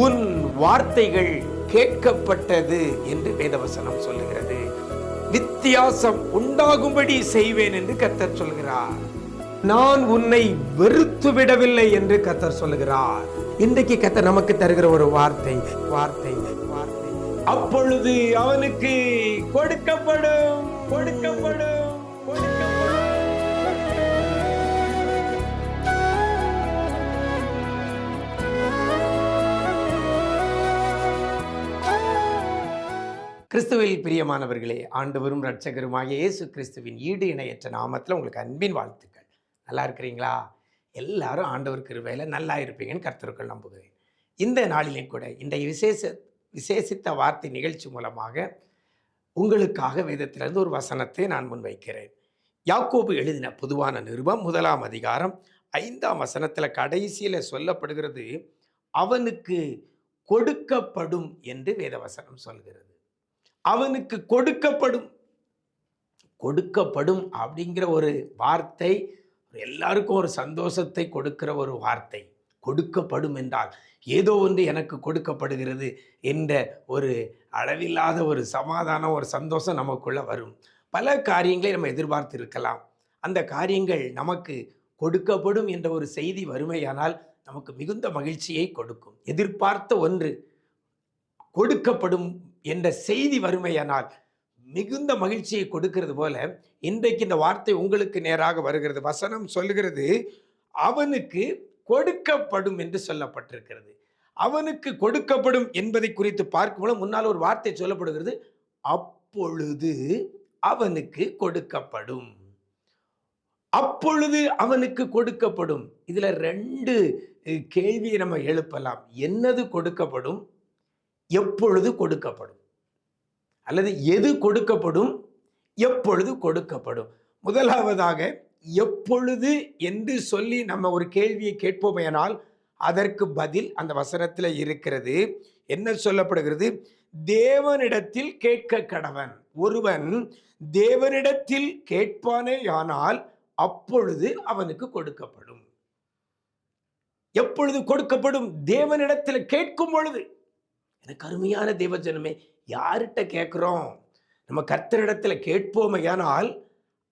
உன் வார்த்தைகள் கேட்கப்பட்டது என்று வேதவசனம் சொல்லுகிறது. வித்தியாசம் உண்டாகும்படி செய்வேன் என்று கர்த்தர் சொல்கிறார். நான் உன்னை வெறுத்து விடவில்லை என்று கர்த்தர் சொல்லுகிறார். இன்றைக்கு கர்த்தர் நமக்கு தருகிற ஒரு வார்த்தை வார்த்தை வார்த்தை அப்பொழுது அவனுக்கு கொடுக்கப்படும் கொடுக்கப்படும் கொடுக்கப்படும். கிறிஸ்துவில் பிரியமானவர்களே, ஆண்டவரும் இரட்சகருமாகிய இயேசு கிறிஸ்துவின் ஈடு இணையற்ற நாமத்தில் உங்களுக்கு அன்பின் வாழ்த்துக்கள். நல்லா இருக்கிறீங்களா? எல்லாரும் ஆண்டவர் கிருபையில் நல்லா இருப்பீங்கன்னு கர்த்தருக்குள் நம்புகிறேன். இந்த நாளிலும் கூட இந்த விசேஷித்த வார்த்தை நிகழ்ச்சி மூலமாக உங்களுக்காக வேதத்திலிருந்து ஒரு வசனத்தை நான் முன்வைக்கிறேன். யாக்கோபு எழுதின பொதுவான நிருபம் 1 அதிகாரம் 5 கடைசியில் சொல்லப்படுகிறது, அவனுக்கு கொடுக்கப்படும் என்று வேதவசனம் சொல்கிறது. அவனுக்கு கொடுக்கப்படும். கொடுக்கப்படும் அப்படிங்கிற ஒரு வார்த்தை எல்லாருக்கும் ஒரு சந்தோஷத்தை கொடுக்கிற ஒரு வார்த்தை. கொடுக்கப்படும் என்றால் ஏதோ ஒன்று எனக்கு கொடுக்கப்படுகிறது என்ற ஒரு அளவில்லாத ஒரு சமாதானம், ஒரு சந்தோஷம் நமக்குள்ள வரும். பல காரியங்களை நம்ம எதிர்பார்த்து இருக்கலாம். அந்த காரியங்கள் நமக்கு கொடுக்கப்படும் என்ற ஒரு செய்தி வறுமையானால் நமக்கு மிகுந்த மகிழ்ச்சியை கொடுக்கும். எதிர்பார்த்த ஒன்று கொடுக்கப்படும் என்ற செய்தி வறுமையானால் மிகுந்த மகிழ்ச்சியை கொடுக்கிறது போல இன்றைக்கு இந்த வார்த்தை உங்களுக்கு நேராக வருகிறது. வசனம் சொல்லுகிறது, அவனுக்கு கொடுக்கப்படும் என்று சொல்லப்பட்டிருக்கிறது. அவனுக்கு கொடுக்கப்படும் என்பதை குறித்து பார்க்கும்போது முன்னால் ஒரு வார்த்தை சொல்லப்படுகிறது, அப்பொழுது அவனுக்கு கொடுக்கப்படும். அப்பொழுது அவனுக்கு கொடுக்கப்படும். இதுல 2 கேள்வியை நம்ம எழுப்பலாம். என்னது கொடுக்கப்படும்? எப்பொழுது கொடுக்கப்படும்? அல்லது எது கொடுக்கப்படும்? எப்பொழுது கொடுக்கப்படும்? முதலாவதாக எப்பொழுது என்று சொல்லி நம்ம ஒரு கேள்வியை கேட்போமேனால் அதற்கு பதில் அந்த வசனத்தில் இருக்கிறது. என்ன சொல்லப்படுகிறது? தேவனிடத்தில் கேட்க கடவன். ஒருவன் தேவனிடத்தில் கேட்பானேயானால் அப்பொழுது அவனுக்கு கொடுக்கப்படும். எப்பொழுது கொடுக்கப்படும்? தேவனிடத்தில் கேட்கும் பொழுது. எனக்கு அருமையான தேவஜனமே, யார்கிட்ட கேட்கிறோம்? நம்ம கர்த்தரிடத்தில் கேட்போமையானால்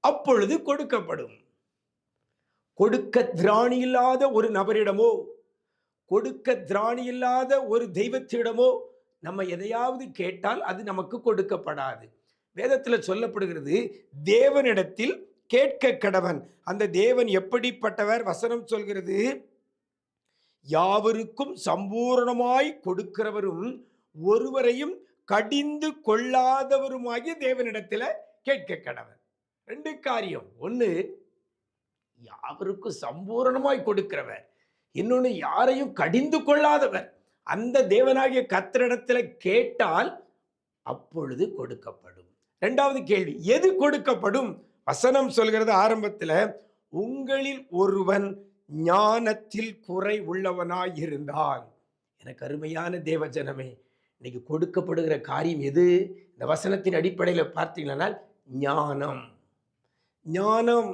அப்பொழுது கொடுக்கப்படும். கொடுக்க திராணி இல்லாத ஒரு நபரிடமோ, கொடுக்க திராணி இல்லாத ஒரு தெய்வத்திடமோ நம்ம எதையாவது கேட்டால் அது நமக்கு கொடுக்கப்படாது. வேதத்தில் சொல்லப்படுகிறது, தேவனிடத்தில் கேட்க கடவன். அந்த தேவன் எப்படிப்பட்டவர்? வசனம் சொல்கிறது, யாவருக்கும் சம்பூர்ணமாய் கொடுக்கிறவரும் ஒருவரையும் கடிந்து கொள்ளாதவருமாகிய தேவனிடத்தில் கேட்க கடவன். 2 காரியம். ஒன்று, யாவருக்கும் சம்பூர்ணமாய் கொடுக்கிறவர். இன்னொன்று, யாரையும் கடிந்து கொள்ளாதவர். அந்த தேவனாகிய கர்த்தரிடத்தில் கேட்டால் அப்பொழுது கொடுக்கப்படும். 2வது கேள்வி, எது கொடுக்கப்படும்? வசனம் சொல்கிறது ஆரம்பத்தில், உங்களில் ஒருவன் ஞானத்தில் குறை உள்ளவனாய் இருந்தால். எனக்கு அருமையான தேவஜனமே, இன்னைக்கு கொடுக்கப்படுகிற காரியம் எது? இந்த வசனத்தின் அடிப்படையில் பார்த்தீங்கன்னா ஞானம். ஞானம்,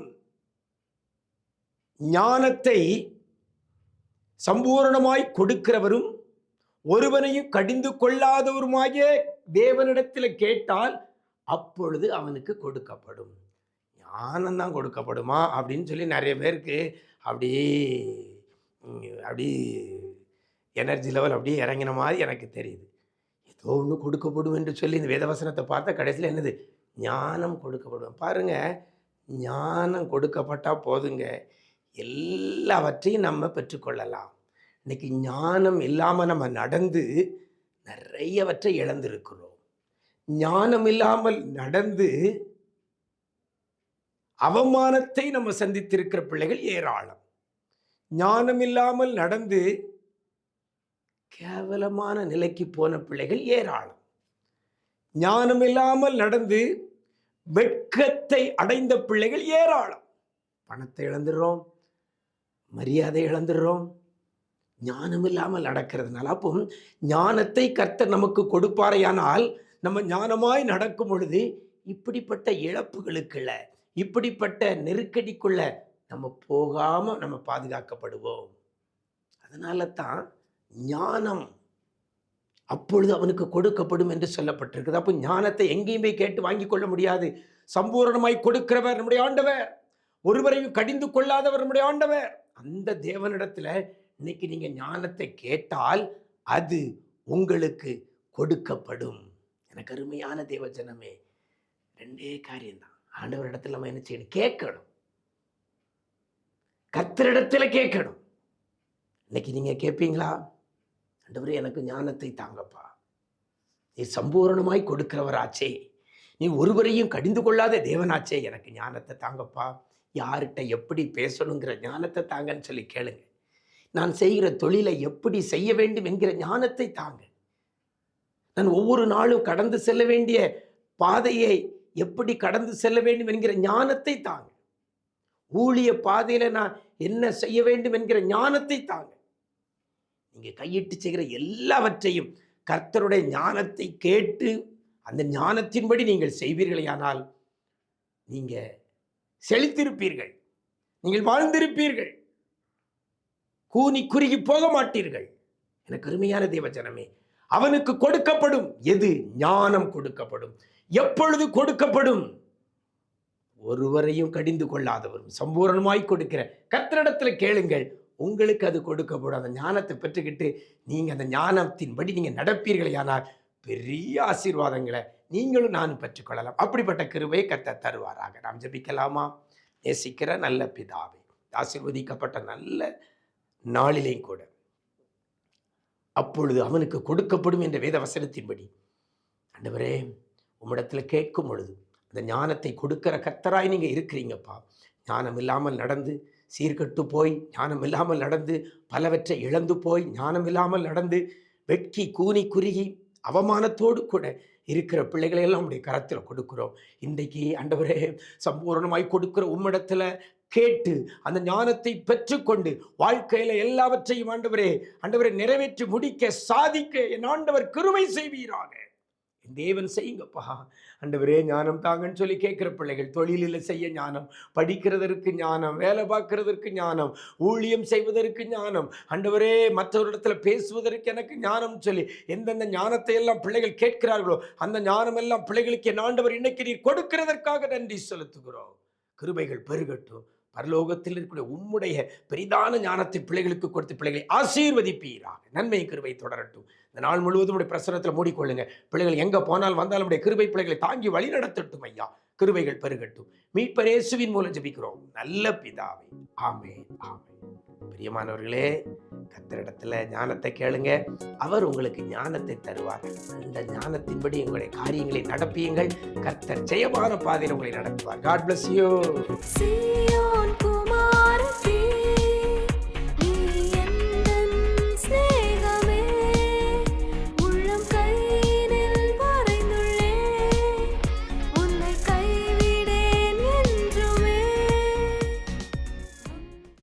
ஞானத்தை சம்பூர்ணமாய் கொடுக்கிறவரும் ஒருவனையும் கடிந்து கொள்ளாதவருமாகிய தேவனிடத்தில் கேட்டால் அப்பொழுது அவனுக்கு கொடுக்கப்படும். ஞானம் தான் கொடுக்கப்படுமா அப்படின்னு சொல்லி நிறைய பேருக்கு அப்படியே எனர்ஜி லெவல் அப்படியே இறங்கின மாதிரி எனக்கு தெரியுது. ஏதோ ஒன்று கொடுக்கப்படும் என்று சொல்லி இந்த வேதவசனத்தை பார்த்தா கடைசியில் என்னது? ஞானம் கொடுக்கப்படும். பாருங்க, ஞானம் கொடுக்கப்பட்டால் போதுங்க, எல்லாவற்றையும் நம்ம பெற்றுக்கொள்ளலாம். இன்னைக்கு ஞானம் இல்லாமல் நம்ம நடந்து நிறையவற்றை இழந்திருக்கிறோம். ஞானம் இல்லாமல் நடந்து அவமானத்தை நம்ம சந்தித்திருக்கிற பிள்ளைகள் ஏராளம். ஞானம் இல்லாமல் நடந்து கேவலமான நிலைக்கு போன பிள்ளைகள் ஏராளம். ஞானம் இல்லாமல் நடந்து வெட்கத்தை அடைந்த பிள்ளைகள் ஏராளம். பணத்தை இழந்துடுறோம், மரியாதை இழந்துடுறோம், ஞானம் இல்லாமல் நடக்கிறதுனால. அப்போ ஞானத்தை கர்த்தர் நமக்கு கொடுப்பாரையானால் நம்ம ஞானமாய் நடக்கும் பொழுது இப்படிப்பட்ட இழப்புகளுக்குள்ள, இப்படிப்பட்ட நெருக்கடிக்குள்ள நம்ம போகாம நம்ம பாதுகாக்கப்படுவோம். அதனால தான் ஞானம் அப்பொழுது அவனுக்கு கொடுக்கப்படும் என்று சொல்லப்பட்டிருக்குது. அப்போ ஞானத்தை எங்கேயுமே கேட்டு வாங்கி கொள்ள முடியாது. சம்பூரணமாய் கொடுக்கிறவர் நம்முடைய ஆண்டவர், ஒருவரையும் கடிந்து கொள்ளாதவர் நம்முடைய ஆண்டவர். அந்த தேவனிடத்துல இன்னைக்கு நீங்க ஞானத்தை கேட்டால் அது உங்களுக்கு கொடுக்கப்படும். எனக்கு அருமையான தேவ ஜனமே, 2 காரியம்தான். ஆண்டவர் இடத்துல நம்ம என்ன செய்யணும்? கேட்கணும். கர்த்தரிடத்துல கேட்கணும். இன்னைக்கு நீங்க கேட்பீங்களா? ஆண்டவரே எனக்கு ஞானத்தை தாங்கப்பா, நீ சம்பூரணமாய் கொடுக்கிறவராச்சே, நீ ஒருவரையும் கடிந்து கொள்ளாத தேவனாச்சே, எனக்கு ஞானத்தை தாங்கப்பா, யார்கிட்ட எப்படி பேசணுங்கிற ஞானத்தை தாங்கன்னு சொல்லி கேளுங்க. நான் செய்கிற தொழிலை எப்படி செய்ய வேண்டும் என்கிற ஞானத்தை தாங்க. நான் ஒவ்வொரு நாளும் கடந்து செல்ல வேண்டிய பாதையை எப்படி கடந்து செல்ல வேண்டும் என்கிற ஞானத்தை தாங்க. ஊழிய பாதையில நான் என்ன செய்ய வேண்டும் என்கிற ஞானத்தை தாங்க. நீங்க கையிட்டு செய்கிற எல்லாவற்றையும் கர்த்தருடைய ஞானத்தை கேட்டு அந்த ஞானத்தின்படி நீங்கள் செய்வீர்களேயானால் நீங்க செழித்திருப்பீர்கள், நீங்கள் வாழ்ந்திருப்பீர்கள், கூனி குறுகி போக மாட்டீர்கள். எனக்கு அருமையான தேவ ஜனமே, அவனுக்கு கொடுக்கப்படும். எது? ஞானம் கொடுக்கப்படும். எப்பொழுது கொடுக்கப்படும்? ஒருவரையும் கடிந்து கொள்ளாதவரும் சம்பூரணமாய் கொடுக்கிற கர்த்தரிடத்துல கேளுங்கள், உங்களுக்கு அது கொடுக்கப்படும். அந்த ஞானத்தை பெற்றுக்கிட்டு நீங்க அந்த ஞானத்தின்படி நீங்க நடப்பீர்களேயானால் பெரிய ஆசீர்வாதங்களை நீங்களும் நானும் பெற்றுக்கொள்ளலாம். அப்படிப்பட்ட கிருபையை கர்த்தர் தருவாராக. நாம் ஜெபிக்கலாமா? நேசிக்கிற நல்ல பிதாவே, ஆசீர்வதிக்கப்பட்ட நல்ல நாளிலேயும் கூட அப்பொழுது அவனுக்கு கொடுக்கப்படும் என்ற வேத வசனத்தின்படி ஆண்டவரே உம்மிடத்துல கேட்கும் பொழுது அந்த ஞானத்தை கொடுக்கிற கர்த்தராய் நீங்க இருக்கிறீங்கப்பா. ஞானம் இல்லாமல் நடந்து சீர்கட்டு போய், ஞானம் இல்லாமல் நடந்து பலவற்றை இழந்து போய், ஞானம் இல்லாமல் நடந்து வெட்கி கூனி குறுகி அவமானத்தோடு கூட இருக்கிற பிள்ளைகளை எல்லாம் உடைய கரத்தில் கொடுக்கிறோம். இன்றைக்கு ஆண்டவரே சம்பூர்ணமாய் கொடுக்கிற உம்மிடத்துல கேட்டு அந்த ஞானத்தை பெற்றுக்கொண்டு வாழ்க்கையில எல்லாவற்றையும் ஆண்டவரே நிறைவேற்றி முடிக்க சாதிக்க என் ஆண்டவர் கிருபை செய்வீராக. என் தேவன் செய்யுங்கப்பா. ஆண்டவரே ஞானம் தாங்கன்னு சொல்லி கேட்கிற பிள்ளைகள், தொழிலில் செய்ய ஞானம், படிக்கிறதற்கு ஞானம், வேலை பார்க்கறதற்கு ஞானம், ஊழியம் செய்வதற்கு ஞானம், ஆண்டவரே மற்றவரிடத்துல பேசுவதற்கு எனக்கு ஞானம் சொல்லி எந்தெந்த ஞானத்தை எல்லாம் பிள்ளைகள் கேட்கிறார்களோ அந்த ஞானம் எல்லாம் பிள்ளைகளுக்கு என் ஆண்டவர் இன்னைக்கு நீர் கொடுக்கிறதற்காக நன்றி செலுத்துகிறோம். கிருபைகள் பெருகட்டும். பரலோகத்தில் இருக்கக்கூடிய உம்முடைய பெரிதான ஞானத்தை பிள்ளைகளுக்கு கொடுத்து பிள்ளைகளை ஆசீர்வதிப்பீராக. நன்மை கிருபை தொடரட்டும். இந்த நாள் முழுவதும் உடைய பிரசனத்தில் மூடிக்கொள்ளுங்க. பிள்ளைகள் எங்க போனால் வந்தாலும் உடைய கிருபை பிள்ளைகளை தாங்கி வழி நடத்தட்டும் ஐயா. கிருபைகள் பெருகட்டும். மீட்பர் இயேசுவின் மூலம் ஜெபிக்கிறோம் நல்ல பிதாவே. ஆமென், ஆமென். பிரியமானவர்களே, கர்த்தரிடத்துல ஞானத்தை கேளுங்க, அவர் உங்களுக்கு ஞானத்தை தருவார். அந்த ஞானத்தின்படி உங்களுடைய காரியங்களை நடப்பியுங்கள். கர்த்தர் ஜெயமான பாதையில் உங்களை நடத்துவார். God bless you.